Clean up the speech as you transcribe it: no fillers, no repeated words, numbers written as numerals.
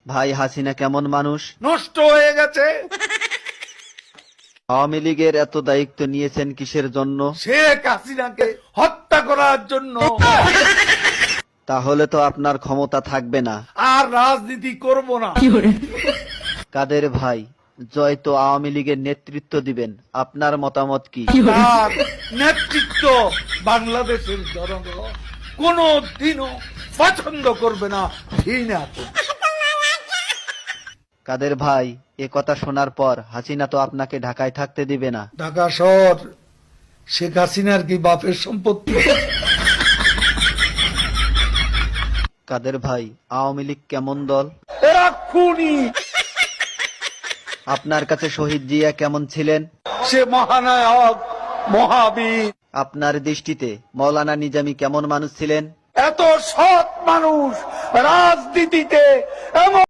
ভাই হাসিনা কেমন মানুষ? নষ্ট হয়ে গেছে। আওয়ামী লীগের এত দায়িত্ব নিয়েছেন কিসের জন্য? শেখ হাসিনাকে হত্যা করার জন্য। তাহলে তো আপনার ক্ষমতা থাকবে না। আর রাজনীতি করব না। কাদের ভাই, জয় তো আওয়ামী লীগের নেতৃত্ব দিবেন, আপনার মতামত কি? তার নেতৃত্ব বাংলাদেশের জনগণ কোনো দিনও পছন্দ করবে না, ঘৃণা করবে। কাদের ভাই, এ কথা শোনার পর হাসিনা তো আপনাকে ঢাকায় থাকতে দিবে না। ঢাকা শহর শেখ হাসিনার কি বাপের সম্পত্তি? কাদের ভাই, আওয়ামী লীগ কেমন দল? এরা খুনি। আপনার কাছে শহীদ জিয়া কেমন ছিলেন? সে মহানায়ক, মহাবীর। আপনার দৃষ্টিতে মৌলানা নিজামী কেমন মানুষ ছিলেন? এত সৎ মানুষ রাজনীতিতে এমন